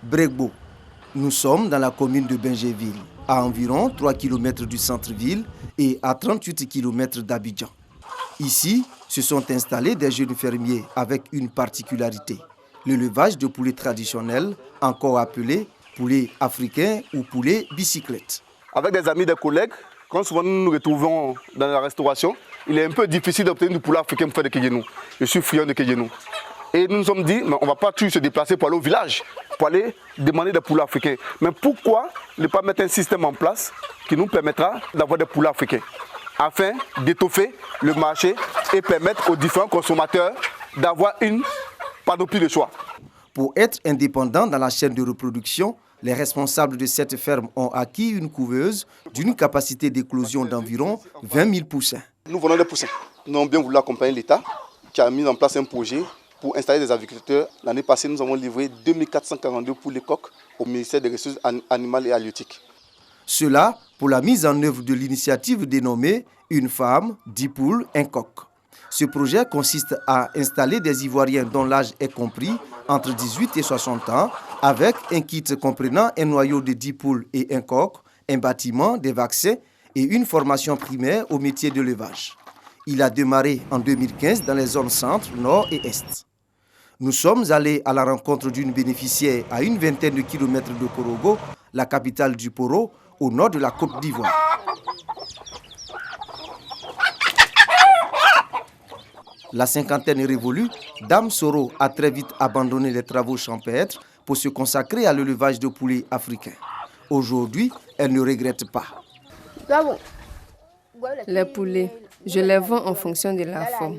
Bregbo. Nous sommes dans la commune de Bingéville, à environ 3 km du centre-ville et à 38 km d'Abidjan. Ici, se sont installés des jeunes fermiers avec une particularité, l'élevage de poulets traditionnels, encore appelé poulet africain ou poulet bicyclette. Avec des amis, des collègues, quand souvent nous nous retrouvons dans la restauration, il est un peu difficile d'obtenir du poulet africain pour faire des kégenou. Je suis friand de kégenou. Et nous nous sommes dit, on ne va pas tous se déplacer pour aller au village, pour aller demander des poulets africains. Mais pourquoi ne pas mettre un système en place qui nous permettra d'avoir des poulets africains, afin d'étoffer le marché et permettre aux différents consommateurs d'avoir une panoplie de choix. Pour être indépendants dans la chaîne de reproduction, les responsables de cette ferme ont acquis une couveuse d'une capacité d'éclosion d'environ 20 000 poussins. Nous vendons des poussins. Nous avons bien voulu accompagner l'État qui a mis en place un projet pour installer des agriculteurs. L'année passée, nous avons livré 2442 poulets coqs au ministère des Ressources animales et halieutiques. Cela pour la mise en œuvre de l'initiative dénommée « Une femme, 10 poules, un coq ». Ce projet consiste à installer des Ivoiriens dont l'âge est compris entre 18 et 60 ans, avec un kit comprenant un noyau de 10 poules et un coq, un bâtiment, des vaccins et une formation primaire au métier de l'élevage. Il a démarré en 2015 dans les zones centre, nord et est. Nous sommes allés à la rencontre d'une bénéficiaire à une vingtaine de kilomètres de Korogo, la capitale du Poro, au nord de la Côte d'Ivoire. La cinquantaine révolue, Dame Soro a très vite abandonné les travaux champêtres pour se consacrer à l'élevage de poulets africains. Aujourd'hui, elle ne regrette pas. Les poulets, je les vends en fonction de la forme.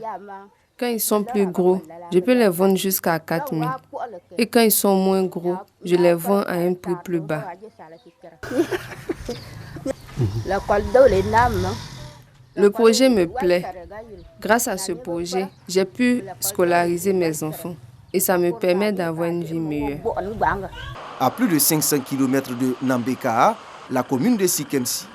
Quand ils sont plus gros, je peux les vendre jusqu'à 4 000. Et quand ils sont moins gros, je les vends à un prix plus bas. Le projet me plaît. Grâce à ce projet, j'ai pu scolariser mes enfants et ça me permet d'avoir une vie meilleure. À plus de 500 km de Nambeka, la commune de Sikemsi,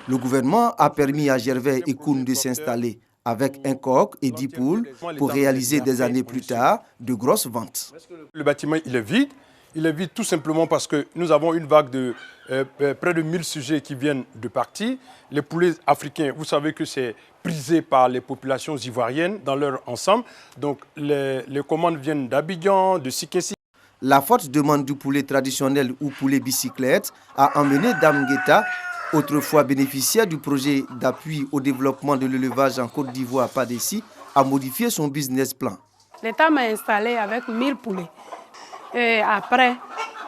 le gouvernement a permis à Gervais et Koun de s'installer avec un coq et 10 poules pour réaliser des années plus tard de grosses ventes. Le bâtiment il est vide. Il est vide tout simplement parce que nous avons une vague de près de 1000 sujets qui viennent de partis. Les poulets africains, vous savez que c'est prisé par les populations ivoiriennes dans leur ensemble. Donc les commandes viennent d'Abidjan, de Sikessi. La forte demande du poulet traditionnel ou poulet bicyclette a emmené Dame Guetta, autrefois bénéficiaire du projet d'appui au développement de l'élevage en Côte d'Ivoire PADECI, à modifier son business plan. L'État m'a installé avec 1000 poulets. Et après,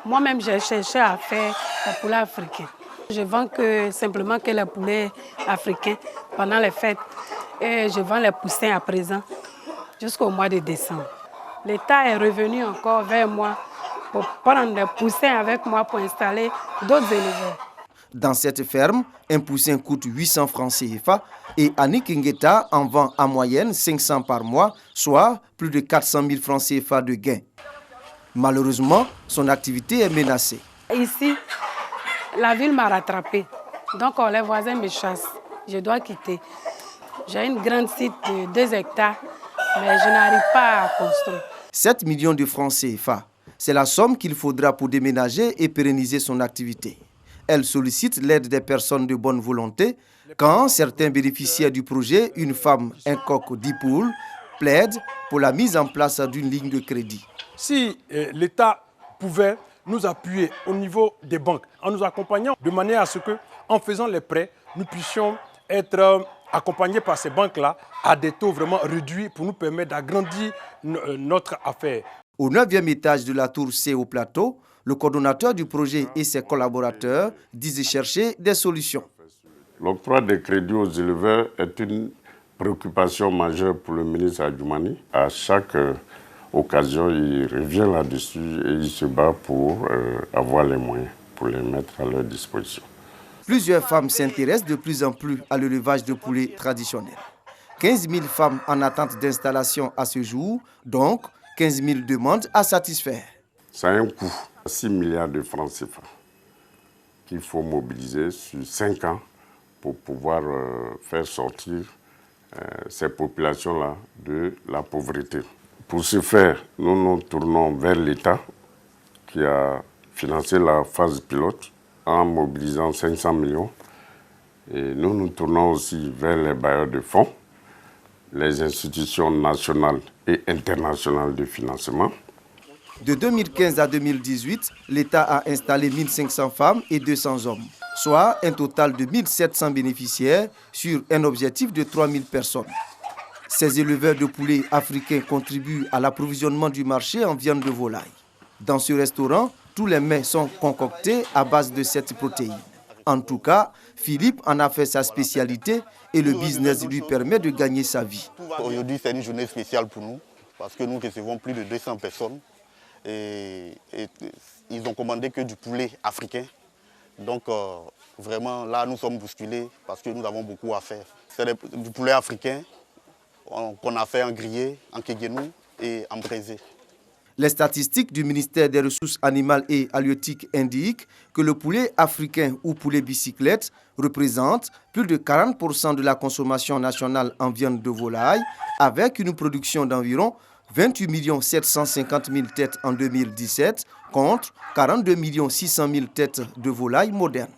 moi-même, j'ai cherché à faire les poulets africains. Je vends simplement que les poulets africains pendant les fêtes. Et je vends les poussins à présent jusqu'au mois de décembre. L'État est revenu encore vers moi pour prendre des poussins avec moi pour installer d'autres éleveurs. Dans cette ferme, un poussin coûte 800 francs CFA et Annick Ngueta en vend en moyenne 500 par mois, soit plus de 400 000 francs CFA de gains. Malheureusement, son activité est menacée. Ici, la ville m'a rattrapé. Donc les voisins me chassent. Je dois quitter. J'ai une grande site de 2 hectares, mais je n'arrive pas à construire. 7 millions de francs CFA, c'est la somme qu'il faudra pour déménager et pérenniser son activité. Elle sollicite l'aide des personnes de bonne volonté quand certains bénéficiaires du projet, une femme, un coq, 10 poules, plaident pour la mise en place d'une ligne de crédit. Si l'État pouvait nous appuyer au niveau des banques, en nous accompagnant de manière à ce que, en faisant les prêts, nous puissions être accompagnés par ces banques-là à des taux vraiment réduits pour nous permettre d'agrandir notre affaire. Au 9e étage de la tour C au plateau, le coordonnateur du projet et ses collaborateurs disent chercher des solutions. L'octroi des crédits aux éleveurs est une préoccupation majeure pour le ministre Adjoumani. À chaque occasion, il revient là-dessus et il se bat pour avoir les moyens, pour les mettre à leur disposition. Plusieurs femmes s'intéressent de plus en plus à l'élevage de poulets traditionnels. 15 000 femmes en attente d'installation à ce jour, donc 15 000 demandes à satisfaire. Ça a un coût, 6 milliards de francs CFA, qu'il faut mobiliser sur 5 ans pour pouvoir faire sortir ces populations-là de la pauvreté. Pour ce faire, nous nous tournons vers l'État, qui a financé la phase pilote en mobilisant 500 millions. Et nous nous tournons aussi vers les bailleurs de fonds, les institutions nationales et internationales de financement. De 2015 à 2018, l'État a installé 1500 femmes et 200 hommes, soit un total de 1700 bénéficiaires sur un objectif de 3000 personnes. Ces éleveurs de poulets africains contribuent à l'approvisionnement du marché en viande de volaille. Dans ce restaurant, tous les mets sont concoctés à base de cette protéine. En tout cas, Philippe en a fait sa spécialité et le business lui permet de gagner sa vie. Aujourd'hui, c'est une journée spéciale pour nous parce que nous recevons plus de 200 personnes et ils ont commandé que du poulet africain. Donc vraiment, là, nous sommes bousculés parce que nous avons beaucoup à faire. C'est du poulet africain qu'on a fait en grillé, en kéguénou et en braisé. Les statistiques du ministère des Ressources animales et halieutiques indiquent que le poulet africain ou poulet bicyclette représente plus de 40% de la consommation nationale en viande de volaille, avec une production d'environ 28 750 000 têtes en 2017 contre 42 600 000 têtes de volaille modernes.